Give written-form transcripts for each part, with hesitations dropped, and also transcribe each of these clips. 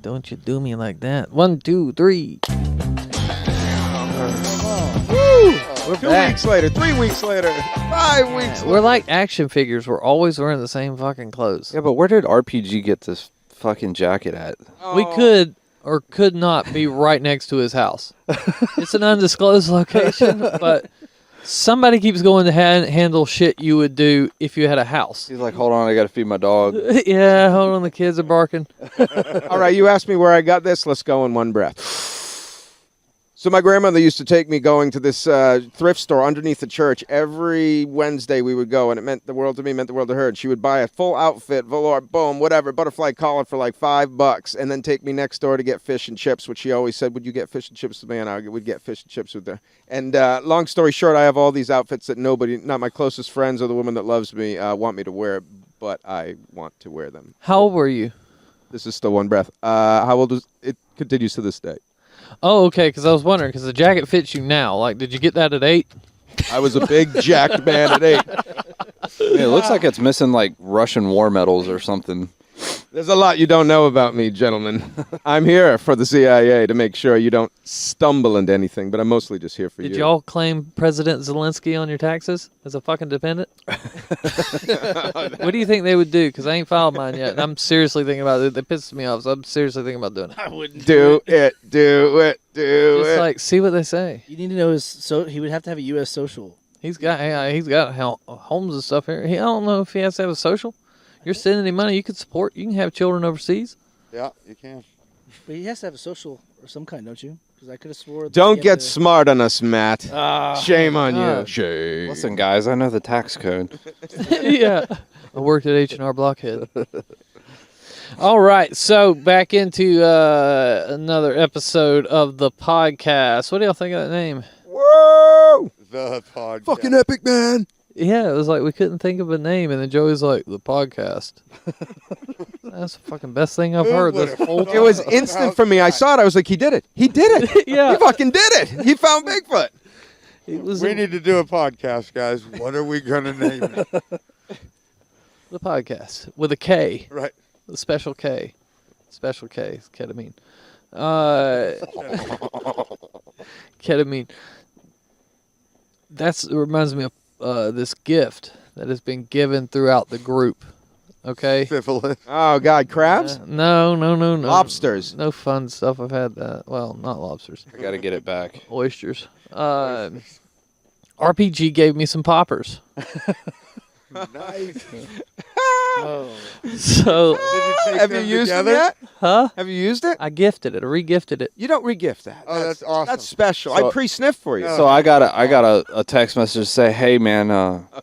Don't you do me like that. 1, 2, 3. We're 2 weeks later, 3 weeks later, 5 weeks later. We're like action figures. We're always wearing the same fucking clothes. Yeah, but where did RPG get this fucking jacket at? We could or could not be right next to his house. It's an undisclosed location, but somebody keeps going to handle shit you would do if you had a house. He's like, hold on, I got to feed my dog. Yeah, hold on, the kids are barking. All right, you asked me where I got this. Let's go in one breath. So my grandmother used to take me going to this thrift store underneath the church. Every Wednesday we would go, and it meant the world to me, meant the world to her. And she would buy a full outfit, velour, boom, whatever, butterfly collar for like $5, and then take me next door to get fish and chips, which she always said, would you get fish and chips with me? And I would get fish and chips with her. And long story short, I have all these outfits that nobody, not my closest friends or the woman that loves me, want me to wear, but I want to wear them. How old were you? This is still one breath. How old is it? Continues to this day. Oh, okay, because I was wondering, because the jacket fits you now. Like, did you get that at 8? I was a big jacked man at 8. Yeah, it looks like it's missing like Russian war medals or something. There's a lot you don't know about me, gentlemen. I'm here for the CIA to make sure you don't stumble into anything, but I'm mostly just here for you. Did y'all claim President Zelensky on your taxes as a fucking dependent? What do you think they would do? Because I ain't filed mine yet, and I'm seriously thinking about it. It pisses me off, so I'm seriously thinking about doing it. I wouldn't do it. Just like, see what they say. You need to know he would have to have a U.S. social. He's got homes and stuff here. I don't know if he has to have a social. You're sending him money. You can support. You can have children overseas. Yeah, you can. But he has to have a social of some kind, don't you? Because I could have swore. Don't get smart on us, Matt. Shame on you. Shame. Listen, guys, I know the tax code. Yeah. I worked at H&R Blockhead. All right, so back into another episode of the podcast. What do y'all think of that name? Whoa! The podcast. Fucking epic, man. Yeah, it was like we couldn't think of a name, and then Joey's like, the podcast. That's the fucking best thing I've heard this whole time. It was instant for me. I saw it. I was like, he did it. He did it. Yeah. He fucking did it. He found Bigfoot. We need to do a podcast, guys. What are we going to name it? The podcast with a K. Right. The special K. Special K is ketamine. Ketamine. It reminds me of this gift that has been given throughout the group. Okay? Syphilis. Oh, God. Crabs? No. Lobsters. No fun stuff. I've had that. Well, not lobsters. I got to get it back. Oysters. RPG gave me some poppers. Nice. Oh. So, have you used it yet? huh? Have you used it? I gifted it. I regifted it. You don't regift that. Oh, that's awesome. That's special. So- I pre-sniff for you. So I got a text message to say, hey man,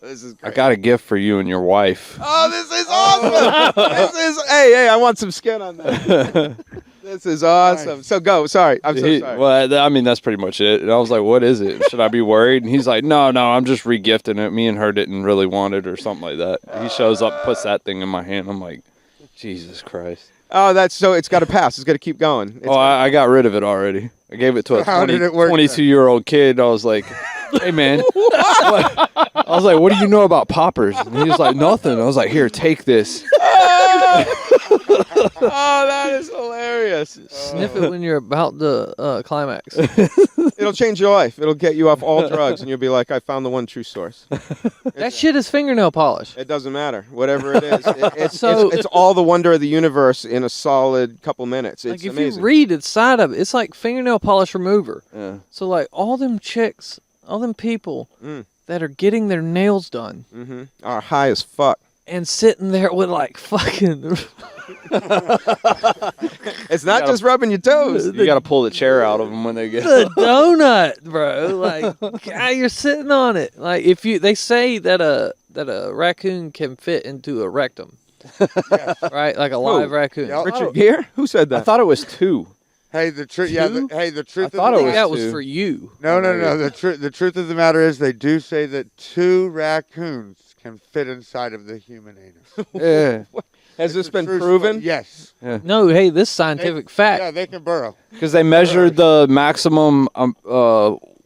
This is I great. got a gift for you and your wife. Oh, this is awesome. Hey, I want some skin on that. This is awesome. Nice. So go. Sorry. I'm so sorry. Well, I mean, that's pretty much it. And I was like, what is it? Should I be worried? And he's like, no, I'm just regifting it. Me and her didn't really want it or something like that. He shows up, puts that thing in my hand. I'm like, Jesus Christ. Oh, it's got to pass. It's got to keep going. I got rid of it already. I gave it to a How did it work 22-year-old kid. I was like, hey, man. I was like, what do you know about poppers? And he was like, nothing. I was like, here, take this. Oh, that is hilarious. Sniff it when you're about to climax. It'll change your life. It'll get you off all drugs, and you'll be like, I found the one true source. That shit is fingernail polish. It doesn't matter. Whatever it is. So- it's all the wonder of the universe in a solid couple minutes. It's Like if amazing. you read inside of it, it's like fingernail polish remover. Yeah. So like all them chicks, all them people Mm. that are getting their nails done Are high as fuck. and sitting there with like fucking It's not just rubbing your toes. You got to pull the chair out of them when they get the donut, bro. Like God, you're sitting on it. Like they say that a raccoon can fit into a rectum. Right? Like a live raccoon. Yeah. Richard Gere? Who said that? I thought it was 2. Hey, the truth. Yeah. The truth. I thought I it think was that was 2. for you. No. The truth of the matter is, they do say that 2 raccoons can fit inside of the human anus. Yeah. Has this It's a been true proven? story. Yes. No, hey, this scientific fact. Yeah, they can burrow. Because they measured the maximum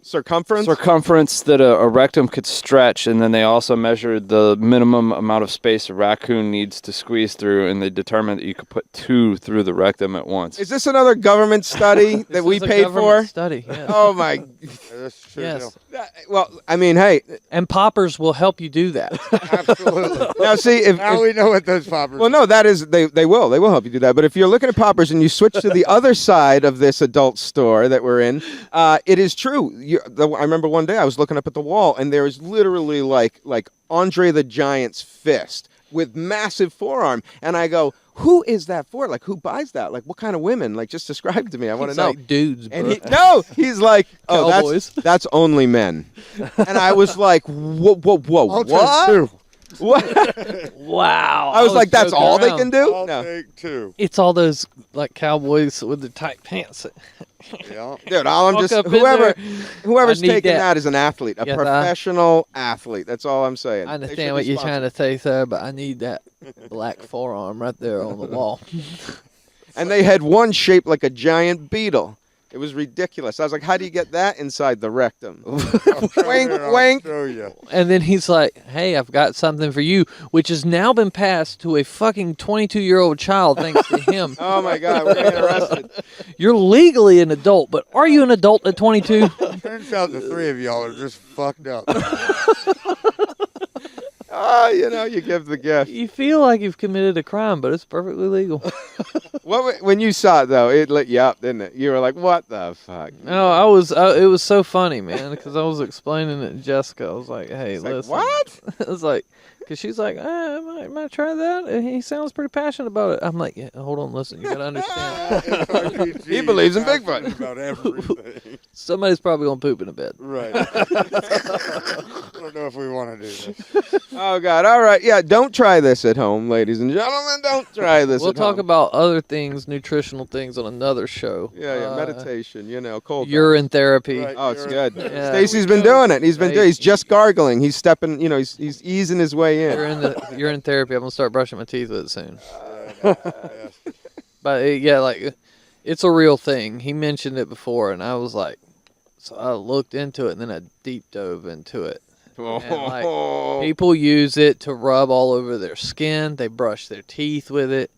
circumference that a rectum could stretch, and then they also measured the minimum amount of space a raccoon needs to squeeze through, and they determined that you could put 2 through the rectum at once. Is this another government study that we paid for? Study. Yes. Oh my. That's true. Yes. Well, I mean, hey. And poppers will help you do that. Absolutely. Now see Now we know what those poppers. Well, no, that is they will help you do that. But if you're looking at poppers and you switch to the other side of this adult store that we're in, it is true. I remember one day I was looking up at the wall and there was literally like Andre the Giant's fist with massive forearm, and I go, who is that for? Like, who buys that? Like, what kind of women? Like, just describe it to me. I want to know. Like dudes, bro. And he's like, oh, Cowboys. that's only men. And I was like, whoa, I'll take what? 2. What? Wow. I was like, that's joking all they around. can do? I'll No. take 2. It's all those like cowboys with the tight pants. Yeah. Dude, all I'm Walk just up in whoever's I need taking that. that is an athlete, a Yes, professional athlete. That's all I'm saying. I They should understand be what you're trying sponsored. to say, sir, but I need that black forearm right there on the wall. And they had one shaped like a giant beetle. It was ridiculous. I was like, how do you get that inside the rectum? Wink, wink. Show you. And then he's like, hey, I've got something for you, which has now been passed to a fucking 22-year-old child thanks to him. Oh my God, we're getting arrested. You're legally an adult, but are you an adult at 22? Turns out the 3 of y'all are just fucked up. You give the gift. You feel like you've committed a crime, but it's perfectly legal. When you saw it though, it lit you up, didn't it? You were like, what the fuck? No, it was so funny, man, because I was explaining it to Jessica. I was like, hey, It's like, listen. what? I was like, because she's like, I might try that. And he sounds pretty passionate about it. I'm like, yeah, hold on, listen, you got to understand. He believes in Bigfoot. About everything. Somebody's probably going to poop in a bed. Right. I don't know if we want to do this. Oh God! All right, yeah. Don't try this at home, ladies and gentlemen. Don't try this. We'll at talk home. about other things, nutritional things, on another show. Yeah, meditation. Cold. Urine therapy. Right. Oh, it's good. Yeah. Stacy's been doing it. He's just gargling. He's stepping. He's easing his way in. Urine therapy. I'm gonna start brushing my teeth with it soon. Yes. But it's a real thing. He mentioned it before, and I was like, so I looked into it, and then I deep dove into it. And like, people use it to rub all over their skin. They brush their teeth with it.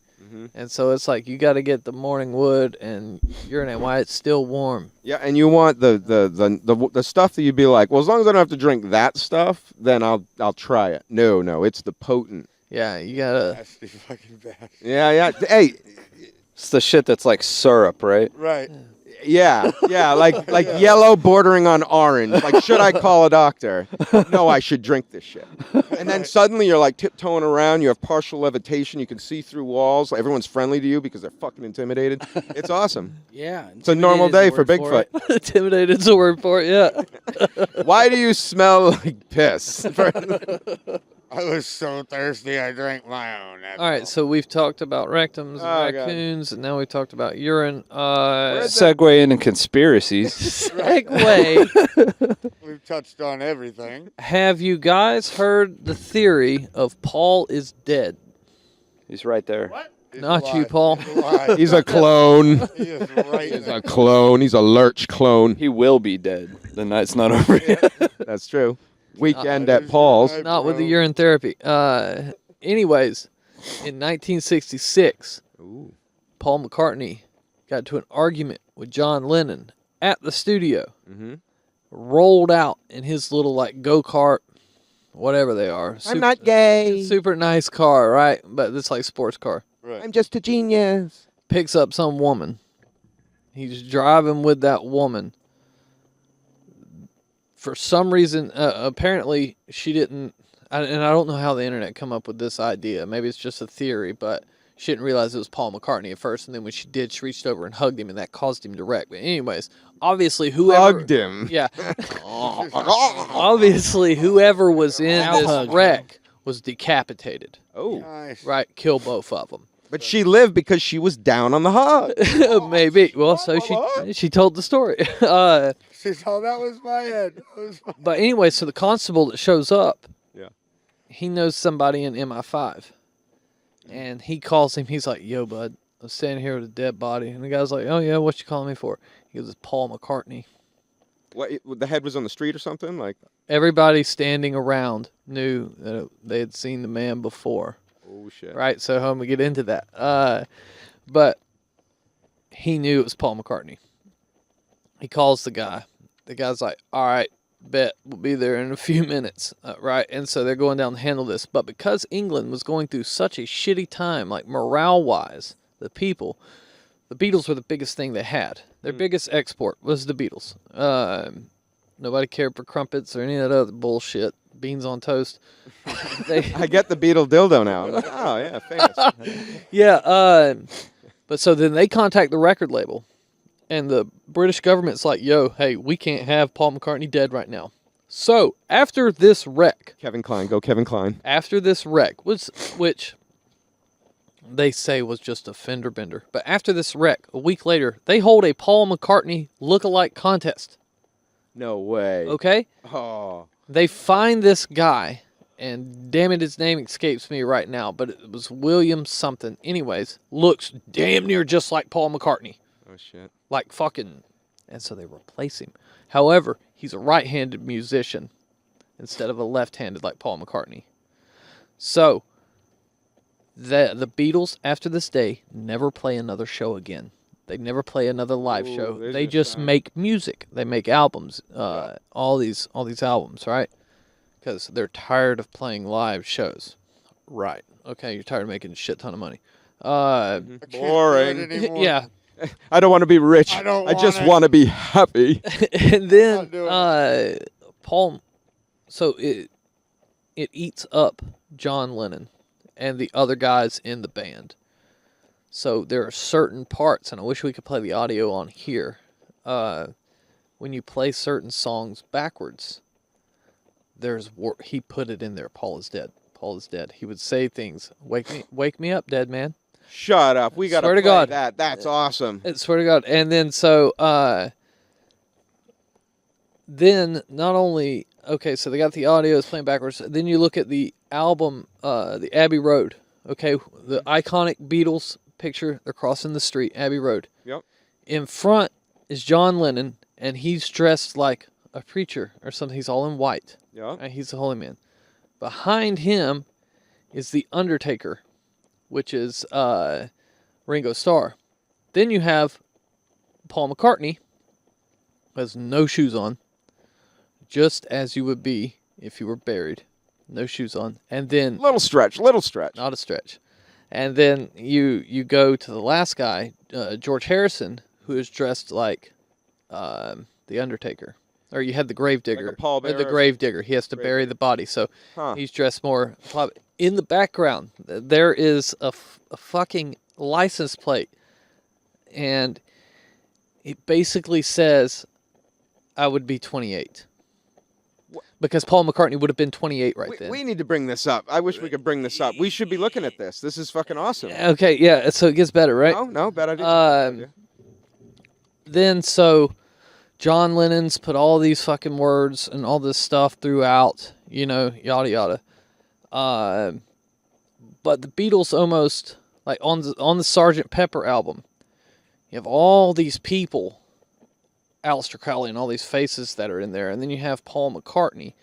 And so it's like you got to get the morning wood and urinate while it's still warm. Yeah, and you want the stuff that you'd be like, well, as long as I don't have to drink that stuff, then I'll try it. No, it's the potent. Yeah, you gotta. Nasty fucking bad. Yeah. Hey, It's the shit that's like syrup, right? Right. yeah, like yellow bordering on orange. Like, should I call a doctor? No, I should drink this shit. And then suddenly you're like tiptoeing around. You have partial levitation. You can see through walls. Everyone's friendly to you because they're fucking intimidated. It's awesome. Yeah. It's a normal day for Bigfoot. Bigfoot. Intimidated's a word for it. Yeah. Why do you smell like piss? I was so thirsty, I drank my own. All right, so we've talked about rectums and Oh, God. raccoons, and now we talked about urine. Segue into conspiracies. Segue. We've touched on everything. Have you guys heard the theory of Paul is dead? He's right there. He's Not you, alive. Paul. He's alive. He's a clone. He is right He's there. a clone. He's a lurch clone. He will be dead. The night's not over yet. That's true. Weekend at Paul's. Not with the urine therapy. Anyways, in 1966, Paul McCartney got to an argument with John Lennon at the studio. Rolled out in his little like go-kart, whatever they are. I'm not gay. Super nice car, right? But it's like sports car. Right. I'm just a genius. Picks up some woman. He's driving with that woman. For some reason, apparently she didn't, and I don't know how the internet come up with this idea. Maybe it's just a theory, but she didn't realize it was Paul McCartney at first. And then when she did, she reached over and hugged him, and that caused him to wreck. But anyways, obviously whoever Hugged him. yeah, obviously whoever was in this wreck was decapitated. Oh. Nice. Right, kill both of them. But she lived because she was down on the hug. Maybe. Well, so she told the story. She saw that was my head. That was my... But anyway, so the constable that shows up, Yeah. he knows somebody in MI5. And he calls him. He's like, yo, bud, I'm standing here with a dead body. And the guy's like, oh, yeah, what you calling me for? He goes, it's Paul McCartney. What? The head was on the street or something? Like, Everybody standing around knew that they had seen the man before. oh shit. Right, so I'm gonna get into that. But he knew it was Paul McCartney. He calls the guy. The guy's like, "All right, bet we'll be there in a few minutes." Right, and so they're going down to handle this. But because England was going through such a shitty time, like morale-wise, the Beatles were the biggest thing they had. Their biggest export was the Beatles. Nobody cared for crumpets or any of that other bullshit. Beans on toast. I get the Beatle dildo now. I'm like, oh yeah, famous. Yeah, but so then they contact the record label, and the British government's like, "Yo, hey, we can't have Paul McCartney dead right now." So after this wreck, Kevin Kline, go Kevin Kline. after this wreck, which they say was just a fender bender, but after this wreck, a week later, they hold a Paul McCartney look-alike contest. No way. Okay, Oh. they find this guy, and damn it, his name escapes me right now, but it was William something. Anyways, looks damn near just like Paul McCartney. Oh shit. Like fucking, and so they replace him. However, he's a right-handed musician instead of a left-handed like Paul McCartney. So, the Beatles, after this day, never play another show again. They never play another live Ooh, show. there's They your just sign. make music. They make albums. All these albums, right? Because they're tired of playing live shows. Right. Okay, you're tired of making a shit ton of money. I can't do it Boring. anymore. Yeah. I don't want to be rich. I don't just want it. want to be happy. And then Not doing Paul, so it eats up John Lennon and the other guys in the band. So there are certain parts, and I wish we could play the audio on here. When you play certain songs backwards, he put it in there. Paul is dead. Paul is dead. He would say things. Wake me up, dead man. Shut up. We got to Swear play to God. that. That's awesome. I swear to God. And then so then not only so they got the audio is playing backwards. Then you look at the album, the Abbey Road. Okay, the iconic Beatles picture. They're crossing the street, Abbey Road. Yep. In front is John Lennon, and he's dressed like a preacher or something. He's all in white. Yep. Right? He's the holy man. Behind him is the Undertaker, which is Ringo Starr. Then you have Paul McCartney, who has no shoes on, just as you would be if you were buried. No shoes on. And then... Little stretch. Not a stretch. And then you go to the last guy, George Harrison, who is dressed like the Undertaker. Or you had the gravedigger. Like a pallbearer? The gravedigger. He has to bury the body, so he's dressed more... In the background, there is a fucking license plate. And it basically says, I would be 28. Because Paul McCartney would have been 28 then. We need to bring this up. I wish we could bring this up. We should be looking at this. This is fucking awesome. Okay, yeah, so it gets better, right? No, bad idea. Then, so, John Lennon's put all these fucking words and all this stuff throughout, yada, yada. But the Beatles almost, like on the Sgt. Pepper album, you have all these people, Aleister Crowley and all these faces that are in there, and then you have Paul McCartney,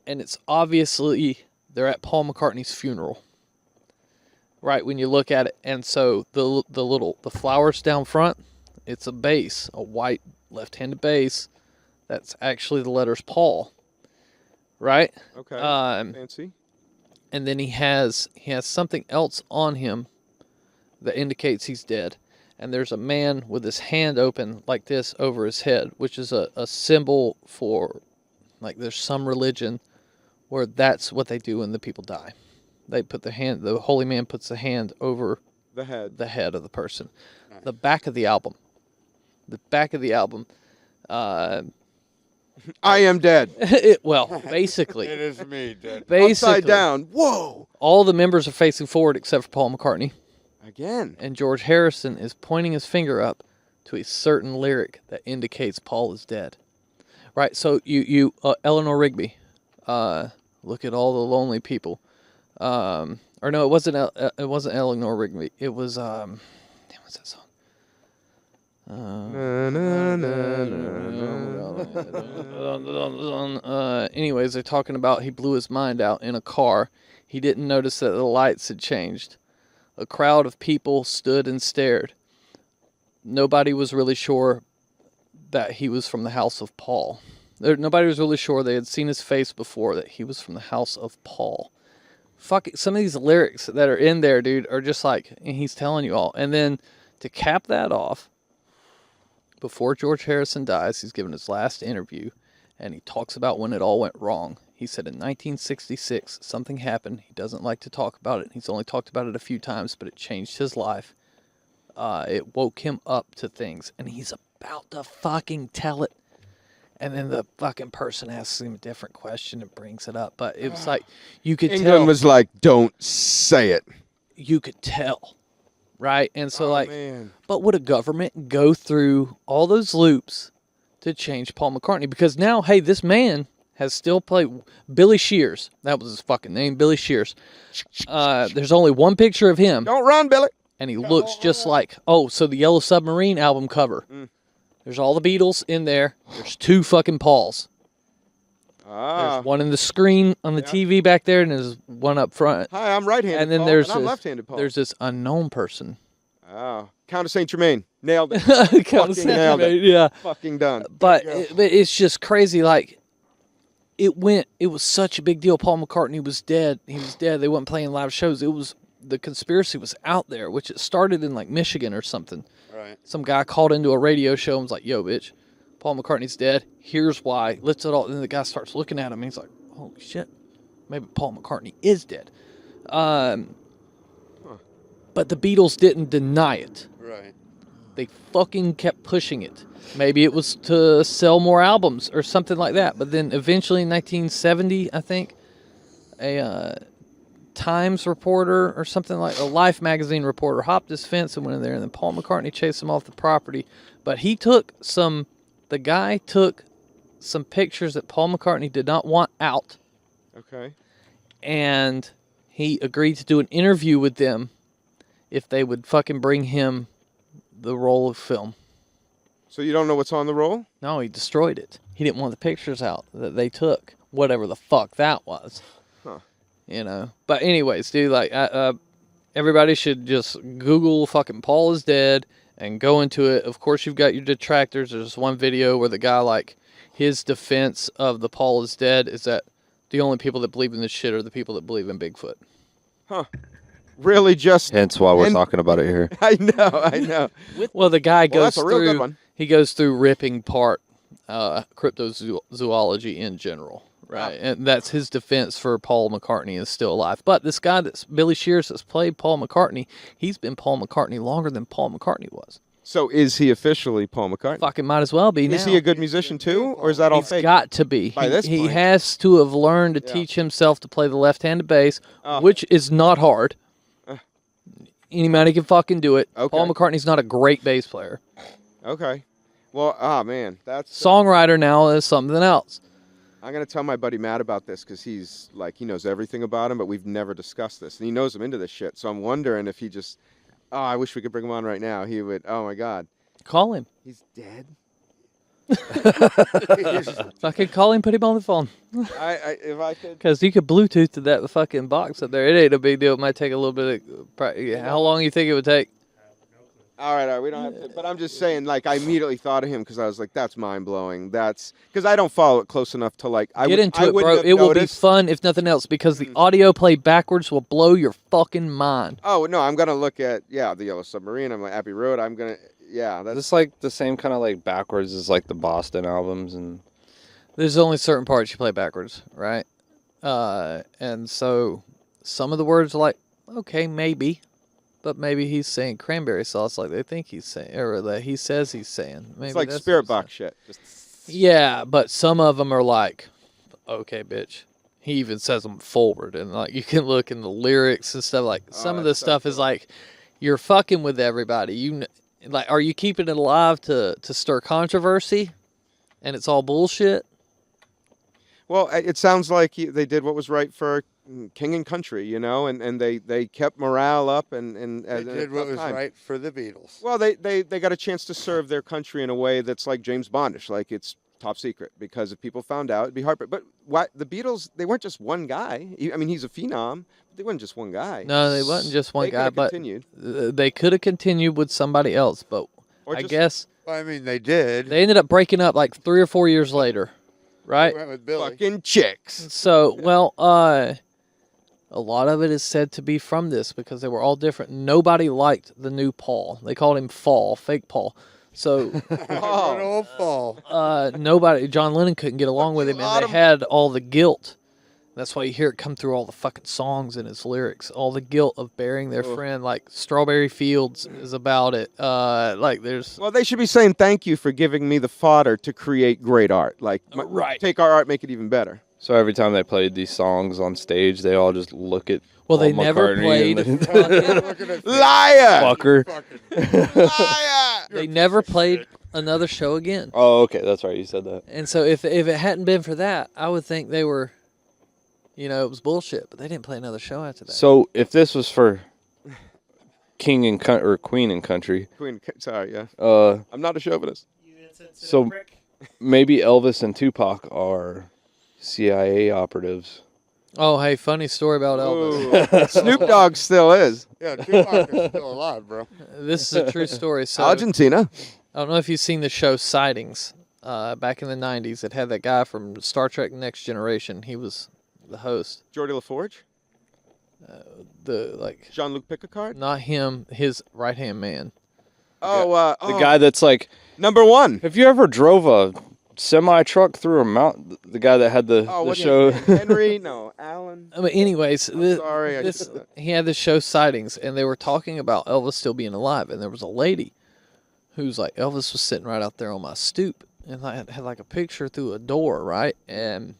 and it's obviously they're at Paul McCartney's funeral, right? When you look at it, and so the flowers down front, it's a bass, a white left-handed bass. That's actually the letters Paul, right? Okay. Fancy. And then he has something else on him that indicates he's dead. And there's a man with his hand open like this over his head, which is a symbol for, like, there's some religion where that's what they do when the people die. They put the holy man puts the hand over the head of the person. The back of the album. I am dead. Basically. It is me, dead. Basically. Upside down. Whoa. All the members are facing forward except for Paul McCartney. Again. And George Harrison is pointing his finger up to a certain lyric that indicates Paul is dead. Right, so you Eleanor Rigby, look at all the lonely people. Or no, it wasn't Eleanor Rigby. It was, what's that song? Anyways, they're talking about he blew his mind out in a car. He didn't notice that the lights had changed. A crowd of people stood and stared. Nobody was really sure that he was from the house of Paul. Nobody was really sure. They had seen his face before, that he was from the house of Paul. Fuck it. Some of these lyrics that are in there, dude, are just like, and he's telling you all. And then to cap that off, before George Harrison dies, he's given his last interview, and he talks about when it all went wrong. He said in 1966, something happened. He doesn't like to talk about it. He's only talked about it a few times, but it changed his life. It woke him up to things, and he's about to fucking tell it. And then the fucking person asks him a different question and brings it up. But it was like, you could England tell. was like, don't say it. You could tell, right? And so, Man. but would a government go through all those loops to change Paul McCartney? Because now, hey, this man has still played Billy Shears. That was his fucking name, Billy Shears. There's only one picture of him. Don't run, Billy. And he looks just like, so the Yellow Submarine album cover. There's all the Beatles in there. There's 2 fucking Pauls. There's one in the screen on the TV back there, and there's one up front. Hi, I'm right-handed And then Paul, there's and I'm this, left-handed Paul. There's this unknown person. Oh, Count of St. Germain. Nailed it. Count of Fucking nailed it. Yeah. Fucking done. But it's just crazy. Like, it was such a big deal. Paul McCartney was dead. He was dead. They weren't playing live shows. The conspiracy was out there, which it started in like Michigan or something. Right. Some guy called into a radio show and was like, yo, bitch, Paul McCartney's dead. Here's why. Lifts it all. And then the guy starts looking at him and he's like, holy shit, maybe Paul McCartney is dead. But the Beatles didn't deny it. Right. They fucking kept pushing it. Maybe it was to sell more albums or something like that. But then eventually in 1970, I think, a Times reporter or something like a Life magazine reporter hopped his fence and went in there, and then Paul McCartney chased him off the property. But the guy took some pictures that Paul McCartney did not want out. Okay. And he agreed to do an interview with them if they would fucking bring him the roll of film. So you don't know what's on the roll? No, he destroyed it. He didn't want the pictures out that they took, whatever the fuck that was. Huh. You know. But anyways, dude, like, everybody should just Google fucking Paul is dead and go into it. Of course, you've got your detractors. There's one video where the guy, like, his defense of the Paul is dead is that the only people that believe in this shit are the people that believe in Bigfoot. Huh. Really just... Hence why we're talking about it here. I know. Well, the guy goes that's a real good one. He goes through ripping apart cryptozoology in general, right? Wow. And that's his defense for Paul McCartney is still alive. But this guy that's Billy Shears that's played Paul McCartney, he's been Paul McCartney longer than Paul McCartney was. So is he officially Paul McCartney? Fucking might as well be now. Is he a good musician too, or is that all He's fake? got to be. By this He point. has to have learned to teach himself to play the left-handed bass, which is not hard. Anybody can fucking do it. Okay. Paul McCartney's not a great bass player. Okay. Well, man, that's... Songwriter now is something else. I'm going to tell my buddy Matt about this because he's like, he knows everything about him, but we've never discussed this. And he knows I'm into this shit. So I'm wondering if he just, I wish we could bring him on right now. He would, oh my God. Call him. He's dead? Fucking call him, put him on the phone. If I could. Because you could Bluetooth to that fucking box up there. It ain't a big deal. It might take a little bit of... How long do you think it would take? All right, we don't have to. But I'm just saying, like, I immediately thought of him because I was like, that's mind-blowing. That's... Because I don't follow it close enough to, like... Get into it, bro. It will be fun, if nothing else, because the audio play backwards will blow your fucking mind. Oh, no, I'm going to look at, the Yellow Submarine. I'm like, Abbey Road. I'm going to... Yeah, that's... It's like the same kind of like backwards as like the Boston albums and... There's only certain parts you play backwards, right? And so some of the words are like, okay, maybe. But maybe he's saying cranberry sauce like they think he's saying, or that he says he's saying. Maybe it's like that's Spirit Box shit. Yeah, but some of them are like, okay, bitch. He even says them forward. And like you can look in the lyrics and stuff. Like some of the stuff is like, you're fucking with everybody. Like, are you keeping it alive to stir controversy? And it's all bullshit? Well, it sounds like they did what was right for king and country, you know, and they kept morale up and They did what was right for the Beatles. Well, they got a chance to serve their country in a way that's like James Bondish, like it's top secret, because if people found out, it'd be heartbreaking. But what the Beatles, they weren't just one guy. I mean, he's a phenom. But they weren't just one guy. No, they wasn't just one guy, but continued. They could have continued with somebody else. But I guess I mean, they did. they ended up breaking up like 3 or 4 years later, right? Went with Billy. Fucking chicks. So, well, a lot of it is said to be from this because they were all different. Nobody liked the new Paul. They called him Fall, fake Paul. So, Good old Paul. nobody, John Lennon couldn't get along with him, and they had all the guilt. That's why you hear it come through all the fucking songs and his lyrics. All the guilt of burying their friend, like Strawberry Fields is about it. Like there's. Well, they should be saying thank you for giving me the fodder to create great art. Like, take our art, make it even better. So every time they played these songs on stage, they all just look at Well, Paul they never McCartney played. and Liar! fucker. Liar! They never played another show again. Oh, okay, that's right. You said that. And so if it hadn't been for that, I would think they were, it was bullshit. But they didn't play another show after that. So if this was for King and or Queen and Country, Sorry, yeah. I'm not a chauvinist. so maybe Elvis and Tupac are CIA operators. Oh, hey, funny story about Elvis. Snoop Dogg still is. Yeah, Tupac is still alive, bro. This is a true story. So Argentina. I don't know if you've seen the show Sightings. Back in the 90s, it had that guy from Star Trek Next Generation. He was the host. Geordie LaForge. Jean-Luc Picard. Not him, his right-hand man. The guy that's like number one. Have you ever drove a semi-truck through a mountain? The guy that had the show. Henry? No, Alan. But anyways, sorry. He had this show Sightings, and they were talking about Elvis still being alive, and there was a lady who's like, Elvis was sitting right out there on my stoop, and I had like a picture through a door, right? And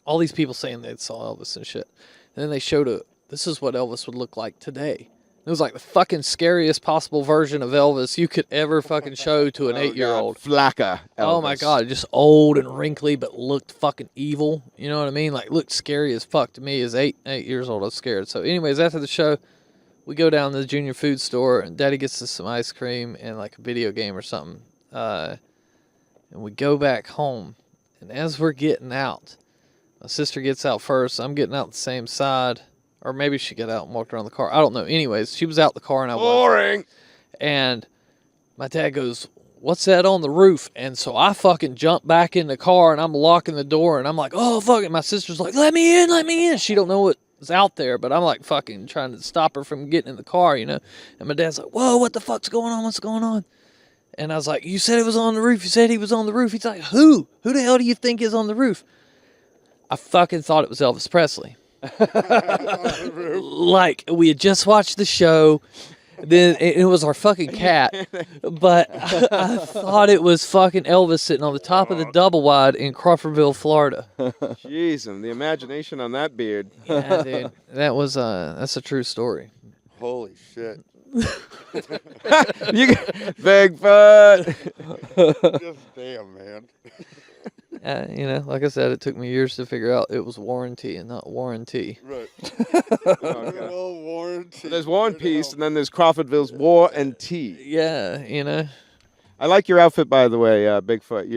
all these people saying they saw Elvis and shit. And then they showed this is what Elvis would look like today. It was like the fucking scariest possible version of Elvis you could ever fucking show to an 8-year-old. Flaca Elvis. Oh my God, just old and wrinkly, but looked fucking evil. You know what I mean? Like, looked scary as fuck to me as 8 years old. I was scared. So anyways, after the show, we go down to the junior food store, and Daddy gets us some ice cream and like a video game or something. And we go back home. And as we're getting out, my sister gets out first. I'm getting out the same side. Or maybe she got out and walked around the car. I don't know. Anyways, she was out the car and I was. Boring. And my dad goes, what's that on the roof? And so I fucking jump back in the car and I'm locking the door and I'm like, oh, fuck it. My sister's like, let me in. She don't know what's out there, but I'm like fucking trying to stop her from getting in the car, And my dad's like, whoa, what the fuck's going on? What's going on? And I was like, you said it was on the roof. You said he was on the roof. He's like, who? Who the hell do you think is on the roof? I fucking thought it was Elvis Presley. Like, we had just watched the show, then it was our fucking cat, but I thought it was fucking Elvis sitting on the top of the double wide in Crawfordville, Florida. Jeez, and the imagination on that beard. Yeah, dude, that's a true story. Holy shit. Bigfoot. Just damn, man. Like I said, it took me years to figure out it was warranty and not warranty. Right. Oh, warranty. There's War and Peace, and then there's Crawfordville's War and Tea. Yeah, I like your outfit, by the way, Bigfoot.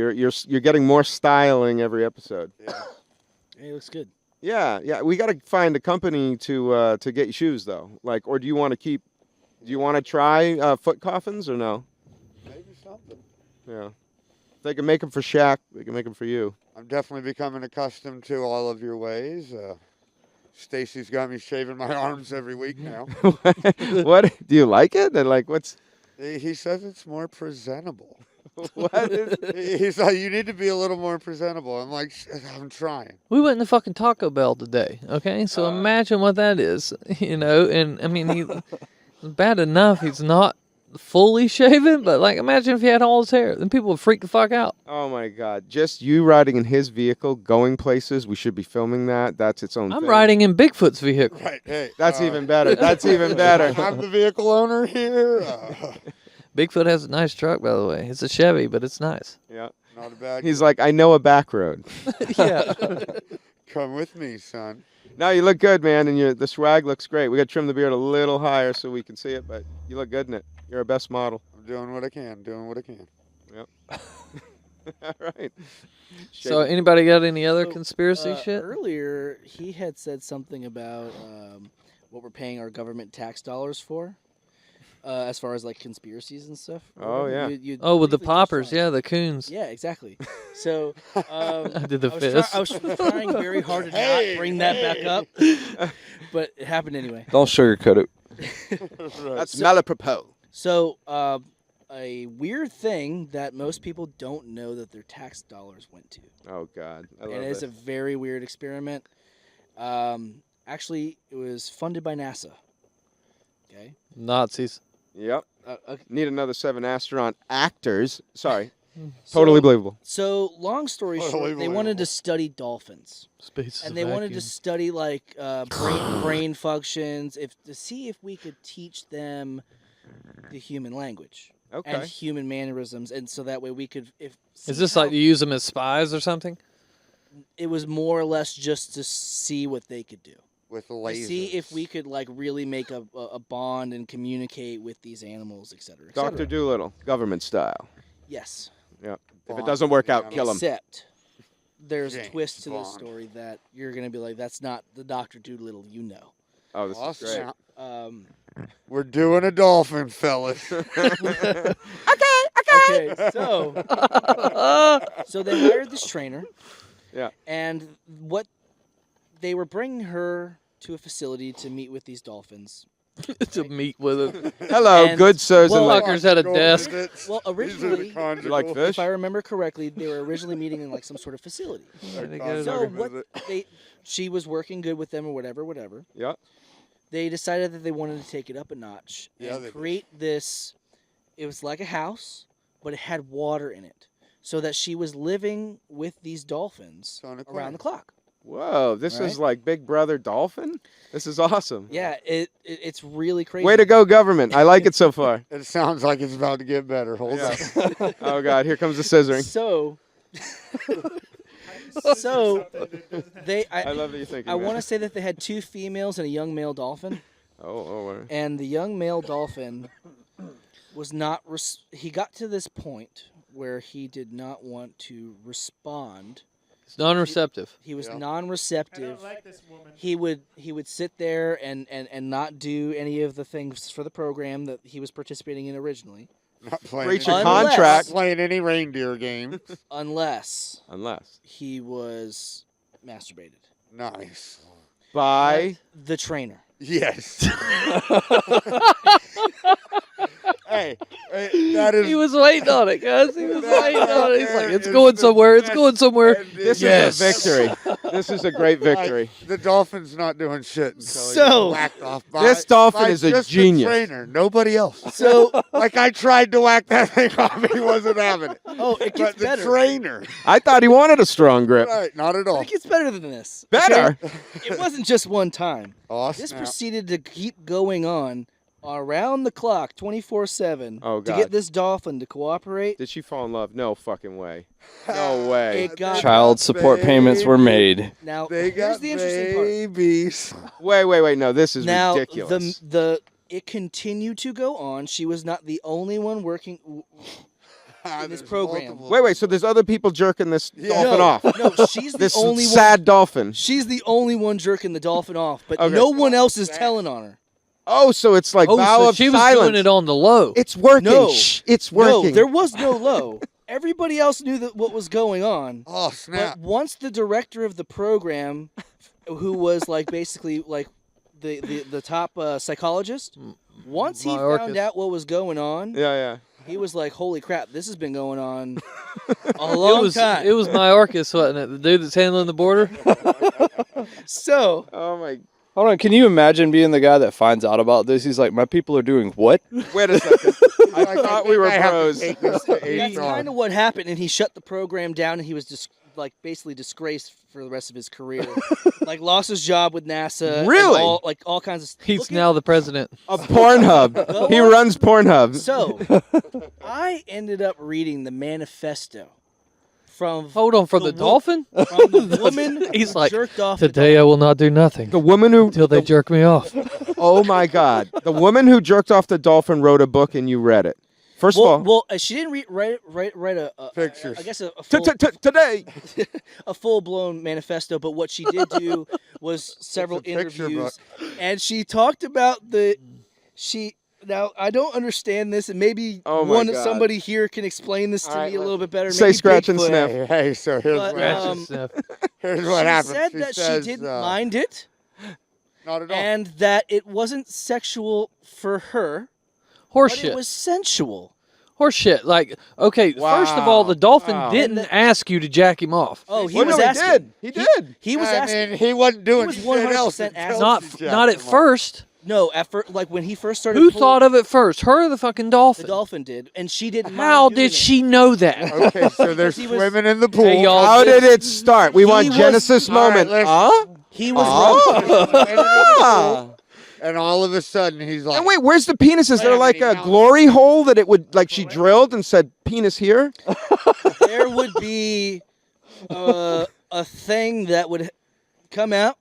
You're getting more styling every episode. Yeah. Hey, it looks good. Yeah. We got to find a company to get you shoes though. Like, or do you want to try foot coffins or no? Maybe something. Yeah. If they can make them for Shaq, they can make them for you. I'm definitely becoming accustomed to all of your ways. Stacy's got me shaving my arms every week now. What? Do you like it? And like, what's? He says it's more presentable. What is? He's like, you need to be a little more presentable. I'm like, I'm trying. We went to fucking Taco Bell today, okay? So imagine what that is, and I mean, bad enough he's not fully shaven, but like imagine if he had all his hair, then people would freak the fuck out. Oh my God! Just you riding in his vehicle, going places. We should be filming that. That's its own. I'm thing. riding in Bigfoot's vehicle. Right. Hey, That's even better. That's even better. I'm the vehicle owner here. Bigfoot has a nice truck, by the way. It's a Chevy, but it's nice. Yeah. Not a bad. He's like, I know a back road. Yeah. Come with me, son. No, you look good, man, and the swag looks great. We got to trim the beard a little higher so we can see it, but you look good in it. You're our best model. I'm doing what I can. Yep. All right. So anybody got any other conspiracy shit? Earlier, he had said something about what we're paying our government tax dollars for, as far as like conspiracies and stuff. Oh, yeah. You With the briefly touched poppers, on it. yeah, the coons. Yeah, exactly. So I did the I fist. was trying very hard to not bring that back up, but it happened anyway. Don't sugarcoat it. That's malapropos. So a weird thing that most people don't know that their tax dollars went to. Oh, God. I love And it's this. a very weird experiment. Actually, it was funded by NASA. Okay. Nazis. Yep. Okay. Need another 7 astronaut actors. Sorry. So- Totally believable. So, long story short, they wanted to study dolphins, Space and they wanted to study like brain functions, to see if we could teach them the human language and Okay. human mannerisms, and so that way we could. Is this like you use them as spies or something? It was more or less just to see what they could do. With To lasers. see if we could like really make a bond and communicate with these animals, etc. Dr. Doolittle, government style. Yes. Yep. If it Bond doesn't work with out, the kill him. Except there's a James twist to the Bond. story that you're gonna be like, that's not the Dr. Doolittle you know. Oh, this is Awesome. great. We're doing a dolphin, fellas. Okay, so they hired this trainer. Yeah. And what they were bringing her to a facility to meet with these dolphins. To meet with them. Hello, And- good sirs well, and like. Fuckers at a desk. Well, originally, You like fish? if I remember correctly, they were originally meeting in like some sort of facility. So what she was working good with them or whatever. Yeah. They decided that they wanted to take it up a notch Yeah, and they did. create this. It was like a house, but it had water in it, so that she was living with these dolphins So on a around aquarium. the clock. Whoa, this is Right? like Big Brother Dolphin? This is awesome. Yeah, it's really crazy. Way to go, government. I like it so far. It sounds like it's about to get better. Hold on. Oh, God, here comes the scissoring. So, they. I love that you're thinking I want to that. say that they had 2 females and a young male dolphin, Oh. and the young male dolphin was not. He got to this point where he did not want to respond. It's non-receptive. He was Yeah. non-receptive. He would sit there and not do any of the things for the program that he was participating in originally, Not playing Breach any, your Unless- contract. not playing any reindeer game. unless Unless. he was masturbated. Nice. By. The trainer. Yes. Hey, that is. He was waiting on it, guys. He was waiting on it. He's like, it's It's going the somewhere. It's best- going somewhere. This Yes. is a victory. This is a great victory. The dolphin's not doing shit until So- he's whacked off by, This dolphin by is a just the genius. trainer, nobody else. So, Like I tried to whack that thing off, he wasn't having it. it gets But the better. trainer, I thought he wanted a strong grip. right? Not at all. It gets better than this. Better? It wasn't just one time. Oh, This snap. proceeded to keep going on around the clock, 24/7, Oh, to God. get this dolphin to cooperate. Did she fall in love? No fucking way. No way. It got Child support payments were made. now. They Here's got the interesting part. babies. Wait. No, this is Now ridiculous. it continued to go on. She was not the only one working. In this There's program. multiple. Wait. So there's other people jerking this dolphin no, off. no, she's the This only one. sad dolphin. She's the only one jerking the dolphin off, but Okay. no one else is telling on her. Oh, so it's like vow so of she was silence. doing it on the low. It's working. No. Shh, it's No, working. there was no low. Everybody else knew what was going on. Oh snap! But once the director of the program, who was like basically like the top psychologist, once he Mayorkas. found out what was going on, Yeah. he was like, "Holy crap, this has been going on a long time." It was Mayorkas, wasn't it? The dude that's handling the border. So Oh my. Hold on, can you imagine being the guy that finds out about this? He's like, my people are doing what? Wait a second. I thought we were I have to pros. take this to that's HR. kind of what happened, and he shut the program down, and he was just like basically disgraced for the rest of his career. Like lost his job with NASA. and Really? all kinds of. He's Look at- now the president. A Pornhub. He runs Pornhub. So, I ended up reading the manifesto from Hold on, from the dolphin? from the woman He's who like, jerked off the today I will not do nothing The woman who until they jerk me off. Oh my God! The woman who jerked off the dolphin wrote a book, and you read it. First of all, Well, she didn't write a Pictures. I guess a full, today. a full blown manifesto. But what she did do was several It's a picture interviews, and she talked about Now I don't understand this, and maybe Oh my God. somebody here can explain this to All right, me a little bit better. Say maybe scratch and Bigfoot. sniff. Hey, so here's But, here's She what happened. said She that says, she didn't mind it, Not at all. and that it wasn't sexual for her, but Horseshit. it was sensual. Horseshit. Like, okay, first of all, the dolphin Wow. didn't ask you to jack him off. Oh, he Well, was no, asking. He did. He was I asking. mean, he wasn't doing was shit 100% else. asking. Not at first. No, at first, like when he first started. Who thought of it first? Her or the fucking The dolphin? dolphin did, and she didn't. How mind doing did she know that? Okay, so they're He was- swimming in the pool. Hey, y'all, How did it start? We want was- Genesis All right, moment. listen. Huh? it? He was Ah. And all of a sudden, he's like, And wait, where's the penis? Is there Wait a like a minute, now- glory hole that it would like she drilled and said penis here? there would be a thing that would come out,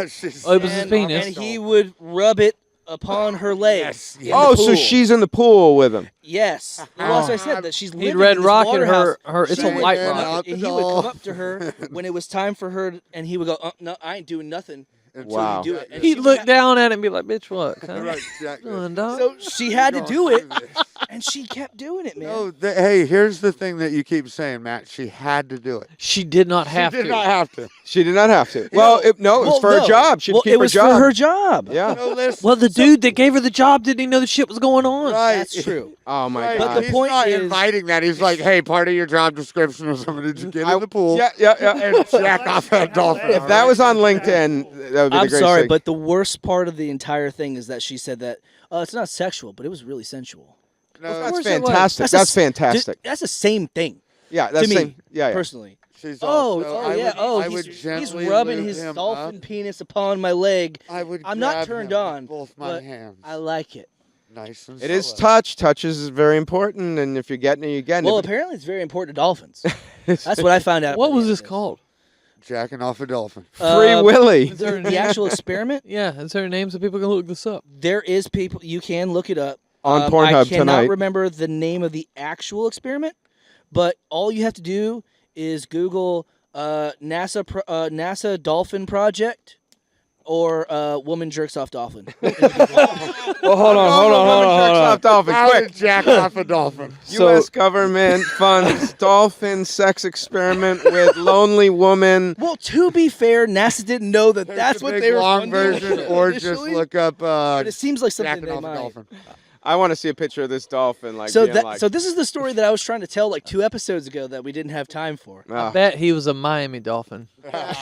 she's- Oh, it was his and, penis. and he would rub it upon her legs. Yes. in Oh, the so pool. she's in the pool with him. Yes. Well, as I said, that she's living He'd red in this rocket water house. her. It's a She white went rock. out the And he would door. come up to her when it was time for her, and he would go, "No, I ain't doing nothing until Wow. you do it." And He'd she would look ha- down at it and be like, bitch, what? Huh? Right, Jack. Doing, dog? So she had to Don't do it, this. and she kept doing it, man. No, hey, here's the thing that you keep saying, Matt. She had to do it. She did not have she did to. not have to. She did not have to. Well, it was Well, for no. her job. She'd Well, keep it was her job. for her job. Yeah. No, listen. Well, the dude that gave her the job didn't even know the shit was going on. Right. That's true. Oh my Right, God. But the he's point not is- inviting that. He's like, hey, part of your job description is somebody to get in the pool Yeah, yeah. and jack off that dolphin. If that was on LinkedIn, that would be the I'm greatest sorry, thing. but the worst part of the entire thing is that she said that it's not sexual, but it was really sensual. No, that's course it was. fantastic. That's a That's s- fantastic. That's the same thing Yeah, that's to me, same. Yeah, yeah. personally. she's Oh, also, oh I yeah. would, Oh, I would he's gently rubbing lube his him dolphin up. penis upon my leg. I would I'm not grab turned him on, with both my but hands. I like it. Nice and It is slow. touch. Touch is very important, and if you're getting it, you're getting Well, it. apparently it's very important to dolphins. That's what I found out. What by was the this end of called? Jacking off a dolphin. Free Willy. Is there a The name? actual experiment. Yeah, is there a name so people can look this up? There is people. You can look it up On I Pornhub cannot tonight. remember the name of the actual experiment, but all you have to do is Google NASA dolphin project or woman jerks off dolphin. Well, hold on. Dolphin, How quick. to jack off a dolphin. So- U.S. government funds dolphin sex experiment with lonely woman. Well, to be fair, NASA didn't know that There's that's the what big they were long funding version, or just initially, look up But it seems like something jacking they off a might. dolphin. I want to see a picture of this dolphin. Like, So being like, so this is the story that I was trying to tell like 2 episodes ago that we didn't have time for. ah. Bet he was a Miami Dolphin.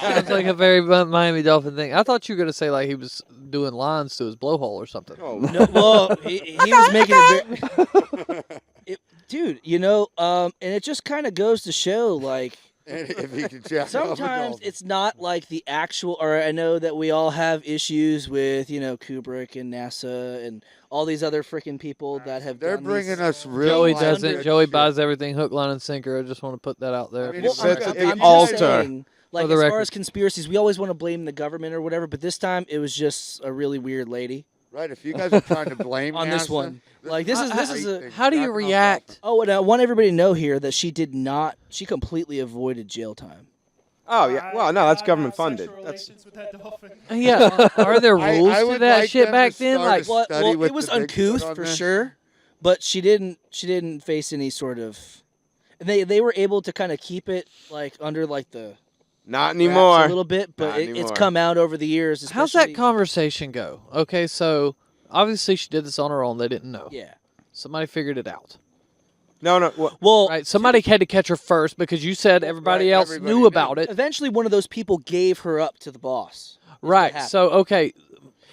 Sounds like a very Miami Dolphin thing. I thought you were gonna say like he was doing lines to his blowhole or something. Oh, No, well, he was making it very, dude. And it just kind of goes to show like And if he could jack off a sometimes dolphin. it's not like the actual. Or I know that we all have issues with Kubrick and NASA and all these other freaking people that have. They're done bringing these. us real Joey life doesn't. good Joey shit. buys everything hook, line, and sinker. I just want to put that out there. I mean, Well, it's I'm, such a I'm, big I'm altar. just saying, like For the as record. far as conspiracies, we always want to blame the government or whatever, but this time it was just a really weird lady Right, if you guys are trying to blame on this NASA, one. Like this is a. great How do you thing. Jacking off react? dolphin. Oh, and I want everybody to know here that she did not. She completely avoided jail time. Oh yeah. Well, no, that's government funded. That's Yeah, are there I- rules I to would that like shit them back to then? start Like, a Well, study with it was the Bigfoot uncouth on for this. sure, but she didn't face any sort of. They were able to kind of keep it like under like the not wraps anymore. a little bit, but Not it's anymore. come out over the years. how's especially- that conversation go? Okay, so obviously she did this on her own. They didn't know. Yeah. Somebody figured it out. No, no. Well, Well, Right. Somebody had to catch her first because you said everybody Right, else everybody knew knew. about it. eventually one of those people gave her up to the boss. Right. happened. So okay.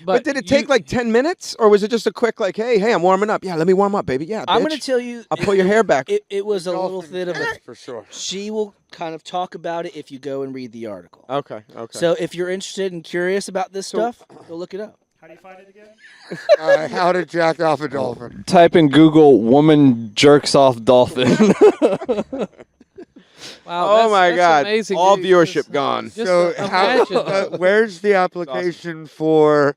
but did it take like 10 minutes, or was it just a quick like, hey, I'm warming up? Yeah, let me warm up, baby. Yeah, I'm bitch. going to tell you, I'll pull your hair back. it was a little Dolphin bit of a. test for sure. She will kind of talk about it if you go and read the article. Okay, okay. So if you're interested and curious about this stuff, go look it up. How do you find it again? How to jack off a dolphin. Type in Google "woman jerks off dolphin." Wow, Oh my that's God! amazing, All dude. viewership gone. Just So imagine. where's the application for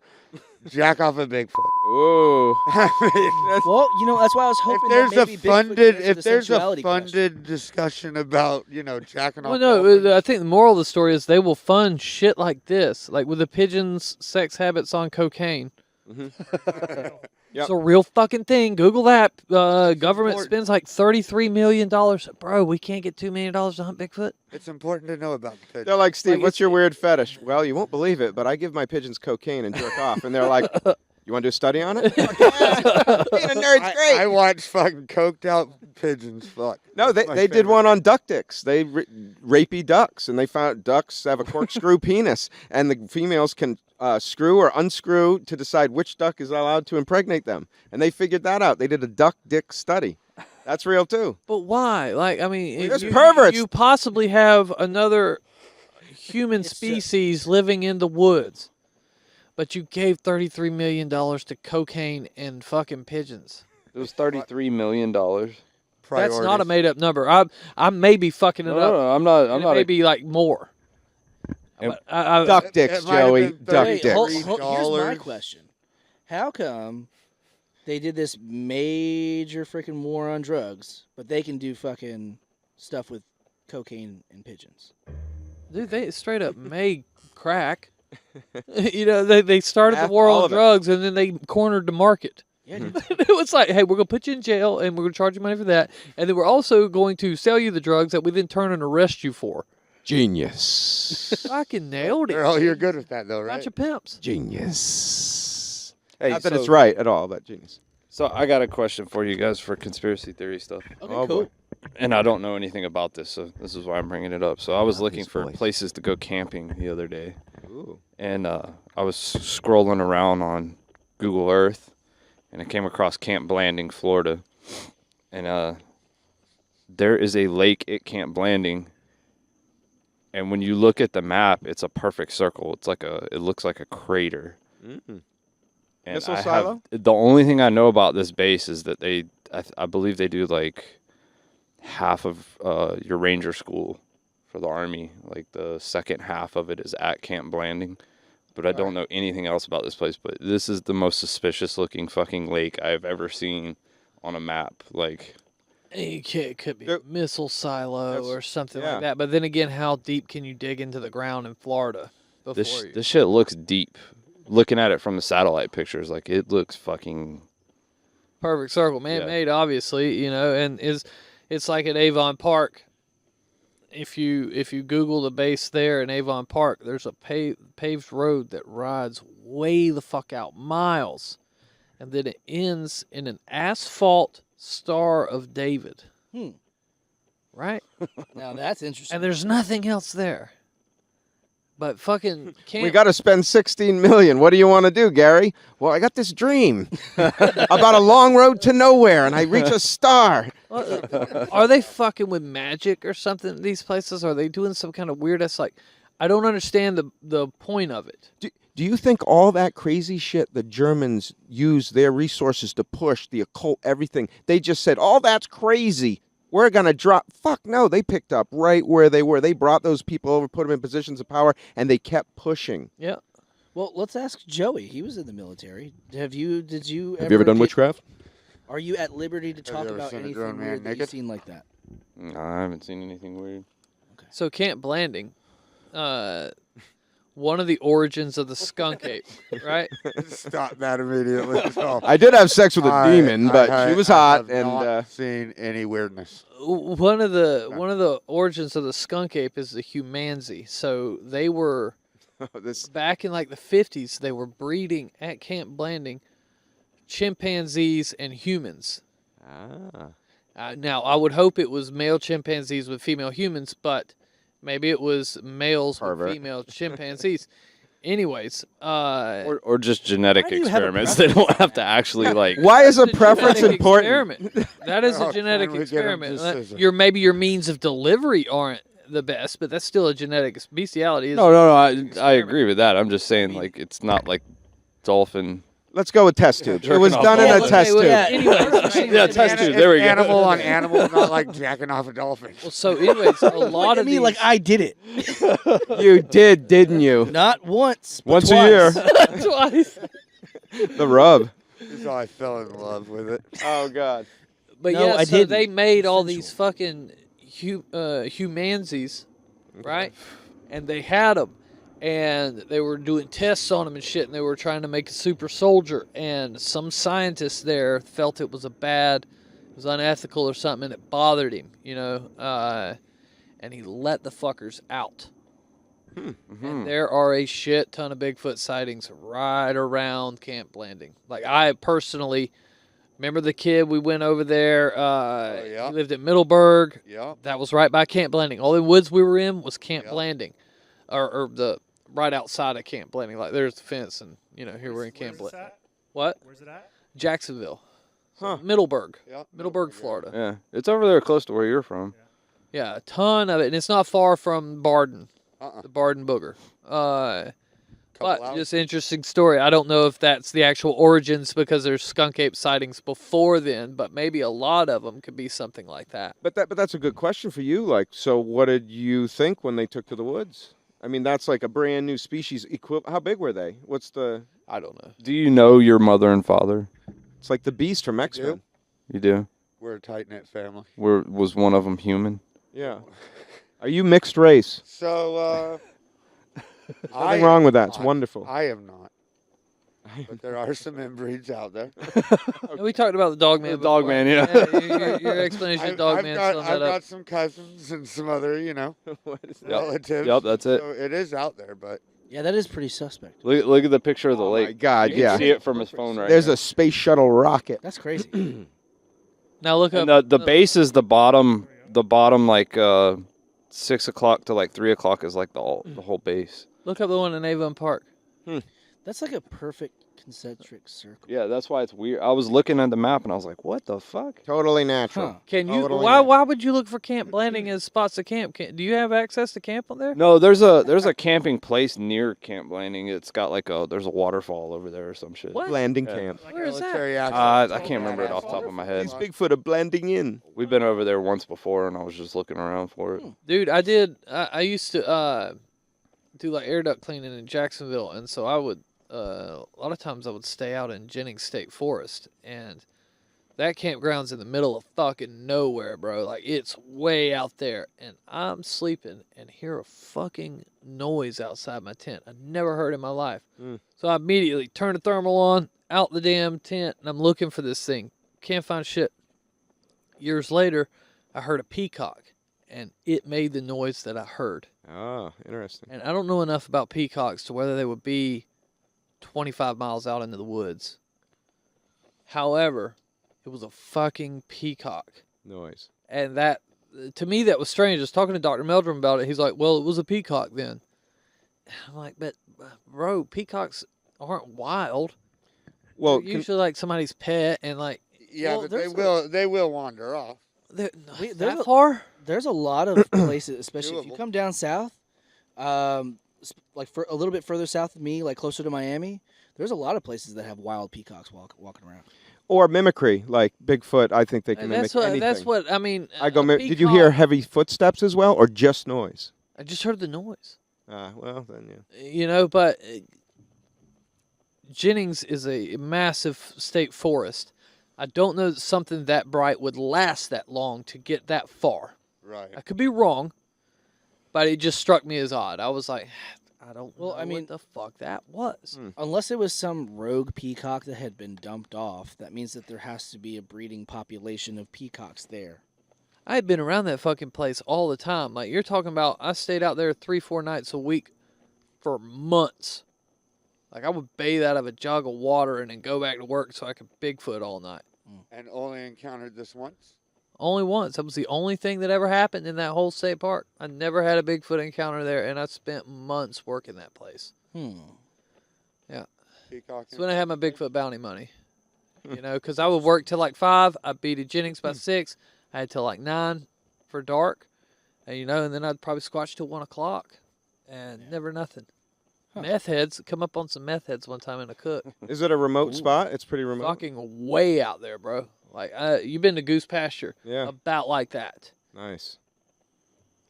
jack off a Bigfoot? Ooh. I mean, Well, that's why I was hoping that maybe Bigfoot could answer the sensuality question. discussion about jacking off. Well, no, dolphins. I think the moral of the story is they will fund shit like this, like with the pigeons' sex habits on cocaine. Yep. It's a real fucking thing. Google that. Government spends like $33 million. Bro, we can't get $2 million to hunt Bigfoot. It's important to know about the pigeons. They're like, Steve, Like, what's your weird fetish? Well, you won't believe it, but I give my pigeons cocaine and jerk off. And they're like, you want to do a study on it? Fuck yeah. Being a nerd's great. I watch fucking coked out pigeons. Fuck. No, That's my they did favorite. one on duck dicks. They rapey ducks, and they found ducks have a corkscrew penis, and the females can screw or unscrew to decide which duck is allowed to impregnate them. And they figured that out. They did a duck dick study. That's real too. But why? Like, I mean, There's perverts. You possibly have another human species living in the woods, but you gave $33 million to cocaine and fucking pigeons. It was $33 million. No, That's not a made-up number. I may be fucking it up. no, I'm not. I'm It not. may be like more. Yep. But I, Duck dicks, it might have Joey. been Duck Wait, dicks. here's my $3. question. How come they did this major freaking war on drugs, but they can do fucking stuff with cocaine and pigeons? dude, they straight up made crack. They started the Half- war all on of it. drugs, and then they cornered the market. Yeah, dude. It was like, hey, we're going to put you in jail, and we're going to charge you money for that. And then we're also going to sell you the drugs that we then turn and arrest you for. Genius. Fucking nailed it. Oh, you're good with that though, right? Bunch of pimps. Genius. Hey, Not that so- it's right at all, but genius. So I got a question for you guys for conspiracy theory stuff. Okay, Oh, cool. boy. And I don't know anything about this, so this is why I'm bringing it up. So I was looking these for boys. places to go camping the other day, Ooh. and I was scrolling around on Google Earth, and I came across Camp Blanding, Florida, and there is a lake at Camp Blanding, and when you look at the map, it's a perfect circle. It looks like a crater. Mm-mm. And Missile silo? the only thing I know about this base is that I believe they do like half of your ranger school for the Army. Like the second half of it is at Camp Blanding. But I don't know anything else about this place. But this is the most suspicious looking fucking lake I've ever seen on a map. Like, It could be a Yep. missile silo That's- or something yeah. like that. But then again, how deep can you dig into the ground in Florida before you? this shit looks deep. Looking at it from the satellite pictures, like it looks fucking. Perfect circle, man-made, obviously, and it's like at Avon Park. If you Google the base there in Avon Park, there's a paved road that rides way the fuck out, miles, and then it ends in an asphalt Star of David. Right? Now that's interesting. And there's nothing else there. But fucking Camp We got to spend $16 million. What do you want to do, Gary? Well, I got this dream about a long road to nowhere, and I reach a star. Are they fucking with magic or something? These places, are they doing some kind of weird ass like? I don't understand the point of it. Do you think all that crazy shit the Germans use their resources to push, the occult, everything, they just said, all that's crazy. We're going to drop. Fuck no. They picked up right where they were. They brought those people over, put them in positions of power, and they kept pushing. Yeah. Well, let's ask Joey. He was in the military. Did you witchcraft? Are you at liberty to you talk ever about seen a anything grown man weird that you've naked? seen like that? No, I haven't seen anything weird. So Camp Blanding, one of the origins of the skunk ape, right? Stop that immediately. No. I did have sex with a demon, but I she was I hot, have and not seen any weirdness. One of the origins of the skunk ape is the humanzee. So they were this. back in like the 50s. They were breeding at Camp Blanding chimpanzees and humans. Now I would hope it was male chimpanzees with female humans, but maybe it was males Pervert. with female chimpanzees. Anyways, Or just genetic Why do you have a experiments. They don't have to actually like. Why is a it's preference genetic important? experiment. That is Oh, a genetic can we get 'em experiment. to scissor? Your means of delivery aren't the best, but that's still a genetic bestiality. No, I agree with that. I'm just saying, like, it's not like dolphin. Let's go with test tube. It Jerking was off done in a dolphins. test tube. Yeah, test tube. There we go. Animal on animal, not like jacking off a dolphin. Well, so anyways, a lot I of mean, these. like I did it. You did, didn't you? Not once. But Once twice. a year. Twice. The rub. That's how I fell in love with it. Oh God. But No, yeah, I so didn't. they made all Consensual. these fucking humansies, right? And they had them, and they were doing tests on them and shit, and they were trying to make a super soldier. And some scientists there felt it was it was unethical or something, and it bothered him, and he let the fuckers out. And there are a shit ton of Bigfoot sightings right around Camp Blanding. Like, I personally remember the kid, we went over there. yeah. He lived at Middleburg. Yeah. That was right by Camp Blanding. All the woods we were in was Camp Yeah. Blanding, or the right outside of Camp Blanding. Like, there's the fence, and here we're in Camp Where's Blanding. this at? What? Where's it at? Jacksonville. Huh. Middleburg. Yeah. Middleburg, Florida. Yeah, it's over there close to where you're from. Yeah, a ton of it, and it's not far from Barden, the Barden Booger. But hours. just interesting story. I don't know if that's the actual origins because there's skunk ape sightings before then, but maybe a lot of them could be something like that. But that's a good question for you. Like, so what did you think when they took to the woods? I mean, that's like a brand new species. How big were they? What's the? I don't know. Do you know your mother and father? It's like the beast from X-Men. You do. We're a tight knit family. Was one of them human? Yeah. Are you mixed race? So, Nothing wrong with that. It's wonderful. I am not. But there are some inbreeds out there. And we talked about the dog man. The dog before. man, yeah. Your explanation of dog man. I've I've got some cousins and some other, What is that? relatives. Yep, that's it. So it is out there, but Yeah, that is pretty suspect. Look at the picture of the Oh lake. my God! You can Yeah. see it from his phone right There's now. a space shuttle rocket. That's crazy. Now look And up the base is the bottom like 6 o'clock to like 3 o'clock is like the whole base. Look up the one in Avon Park. That's like a perfect concentric circle. Yeah, that's why it's weird. I was looking at the map and I was like, what the fuck? Totally natural. Huh. Can you? Totally Why? natural. Why would you look for Camp Blanding as spots to camp? Do you have access to camp on there? No, there's a camping place near Camp Blanding. It's got like there's a waterfall over there or some shit. What? Landing Yeah. camp. Where is that? military access. I can't remember it off the top of my head. These Bigfoot are blending in. We've been over there once before and I was just looking around for it. Dude, I did. I used to do like air duct cleaning in Jacksonville, and so I would. A lot of times I would stay out in Jennings State Forest, and that campground's in the middle of fucking nowhere, bro. Like, it's way out there, and I'm sleeping and hear a fucking noise outside my tent. I never heard in my life. So I immediately turn the thermal on, out the damn tent, and I'm looking for this thing. Can't find shit. Years later, I heard a peacock, and it made the noise that I heard. Oh, interesting. And I don't know enough about peacocks to whether they would be 25 miles out into the woods. However, it was a fucking peacock. Noise. And that, to me, that was strange. I was talking to Dr. Meldrum about it. He's like, well, it was a peacock then. I'm like, but, bro, peacocks aren't wild. Well, They're usually like somebody's pet, and like, Yeah, well, but there's they will wander off. they're Wait, that there's a- far? There's a lot of places, especially if you Doable. come down south, like for a little bit further south of me, like closer to Miami. There's a lot of places that have wild peacocks walking around. or mimicry, like Bigfoot. I think they can And mimic that's what, anything. that's what, I mean. I go. a Did you hear peacock- heavy footsteps as well, or just noise? I just heard the noise. Well, then yeah. But Jennings is a massive state forest. I don't know that something that bright would last that long to get that far. Right. I could be wrong, but it just struck me as odd. I was like, I don't know I mean- what the fuck that was. Unless it was some rogue peacock that had been dumped off, that means that there has to be a breeding population of peacocks there. I had been around that fucking place all the time. Like, you're talking about, I stayed out there 3-4 nights a week for months. Like, I would bathe out of a jug of water and then go back to work so I could Bigfoot all night. And only encountered this once. Only once. That was the only thing that ever happened in that whole state park. I never had a Bigfoot encounter there, and I spent months working that place. Peacock. That's when I had my Bigfoot bounty money. Because I would work till like 5. I'd be to Jennings by 6. I had till like 9 for dark. And then I'd probably squatch till 1 o'clock. And never nothing. Meth heads come up on some meth heads one time in a cook. Is it a remote spot? It's pretty remote. Fucking way out there, bro. Like you've been to Goose Pasture? Yeah. About like that. Nice.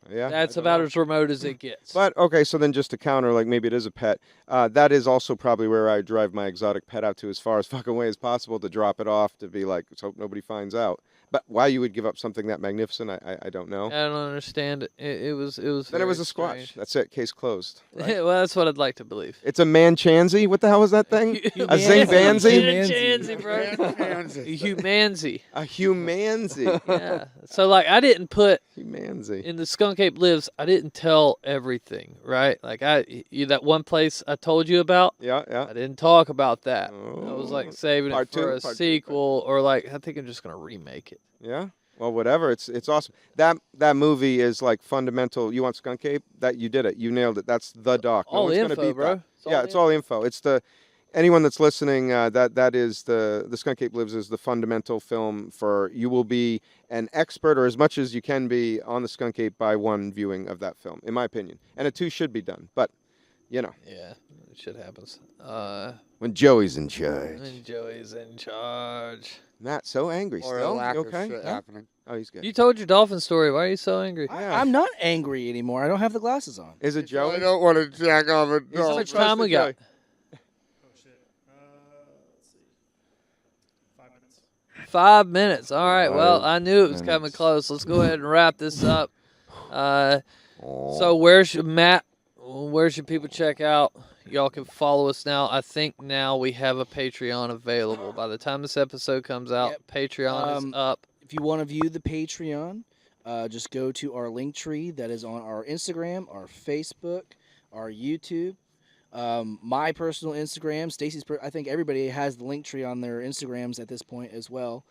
Yeah. That's I don't about know. as remote as it gets. But okay, so then just to counter, like maybe it is a pet. That is also probably where I drive my exotic pet out to as far as fucking away as possible to drop it off to be like, so nobody finds out. But why you would give up something that magnificent, I don't know. I don't understand it. It was. Then it very was a squash. strange. That's it. Case closed. Right? Well, that's what I'd like to believe. It's a manchansy. What the hell is that thing? A Humanzy, zingbanzy? bro. A humanzy. A humanzy. Yeah. So like, I didn't put Humanzy. in the Skunk Ape Lives. I didn't tell everything, right? Like that one place I told you about. Yeah, yeah. I didn't talk about that. I was like saving Part it for two, a part two, sequel, or like I think I'm just gonna remake it. Yeah. Well, whatever. It's awesome. That movie is like fundamental. You want Skunk Ape? That you did it. You nailed it. That's the doc. All no one's the gonna info, beat bro. that. Yeah, it's all info. It's the anyone that's listening. That is the Skunk Ape Lives is the fundamental film for you will be an expert or as much as you can be on the Skunk Ape by one viewing of that film, in my opinion. And a two should be done, but you know. Yeah, shit happens. When Joey's in charge. And Joey's in charge. Matt, so angry Or still. a lack You of okay? shit happening. Oh, he's good. You told your dolphin story. Why are you so angry? Yeah. I'm not angry anymore. I don't have the glasses on. Is it I Joey? don't want to jack off a How dog. much time we got? Oh shit. Let's see. 5 minutes. 5 minutes. All right. Well, 5 I knew it was coming minutes. close. Let's go ahead and wrap this up. So where should people check out? Y'all can follow us now. I think now we have a Patreon available. By the time this episode comes out, Yep. Patreon is up. If you want to view the Patreon, just go to our link tree that is on our Instagram, our Facebook, our YouTube. My personal Instagram, Stacy's. I think everybody has the link tree on their Instagrams at this point as well.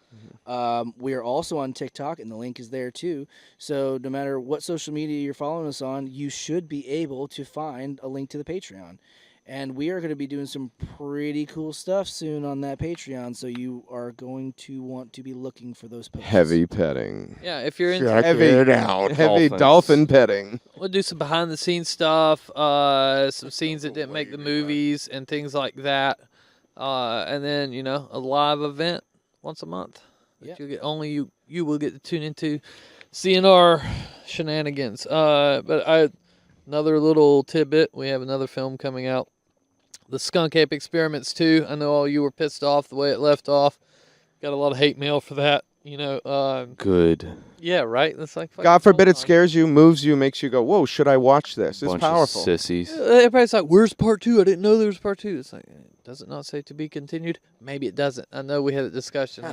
We are also on TikTok, and the link is there too. So no matter what social media you're following us on, you should be able to find a link to the Patreon. And we are going to be doing some pretty cool stuff soon on that Patreon, so you are going to want to be looking for those posts. Heavy petting. Yeah, if you're into, Check Heavy- it out. Heavy Dolphins. dolphin petting. we'll do some behind the scenes stuff, some scenes that didn't make the movies and things like that. And then, a live event once a month. That Yeah. you'll get only you will get to tune into seeing our shenanigans. But another little tidbit, we have another film coming out. The Skunk Ape Experiments 2. I know all you were pissed off the way it left off. Got a lot of hate mail for that. Good. Yeah, right? That's like God forbid it fucking scares you, moves you, makes you go, whoa, should I watch this? It's Bunch powerful. of sissies. Everybody's like, where's part 2? I didn't know there was part 2. It's like, does it not say to be continued? Maybe it doesn't. I know we had a discussion.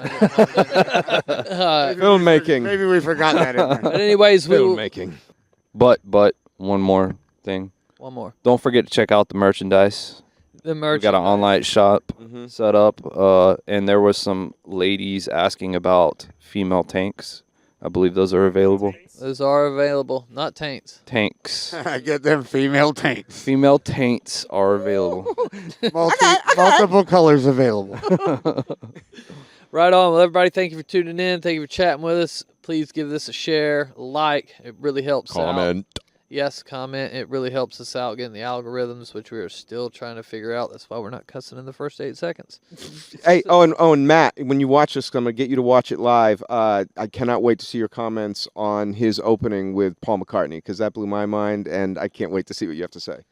Filmmaking. Maybe we forgot that in there. But anyways, we will, Filmmaking. But one more thing. one more. Don't forget to check out the merchandise. The We merch. got an online shop Mhm. set up, and there was some ladies asking about female tanks. I believe those are available. Those are available, not taints. Tanks. Get them female tanks. Female taints are available. Multiple colors available. Right on. Well, everybody, thank you for tuning in. Thank you for chatting with us. Please give this a share, like. It really helps out. Comment. Yes, comment. It really helps us out getting the algorithms, which we are still trying to figure out. That's why we're not cussing in the first 8 seconds. Hey, and Matt, when you watch this, I'm going to get you to watch it live. I cannot wait to see your comments on his opening with Paul McCartney, because that blew my mind, and I can't wait to see what you have to say.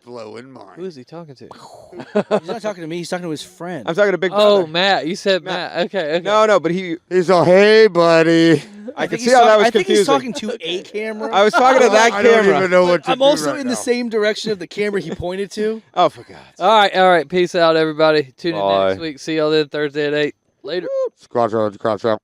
Blowing Who mine. is he talking to? He's not talking to me. He's talking to his friend. I'm talking to Big Oh, Brother. Matt. You said Matt. Okay. No, but he. He's all, hey, buddy. I could think see he's how that talk- was I think confusing. he's talking to a camera. I was talking to that I don't camera. even know what to I'm do also right in now. the same direction of the camera he pointed to. Oh, for God. All right. Peace out, everybody. Tune in Bye. next week. See y'all then Thursday at 8. Later. Scratch out.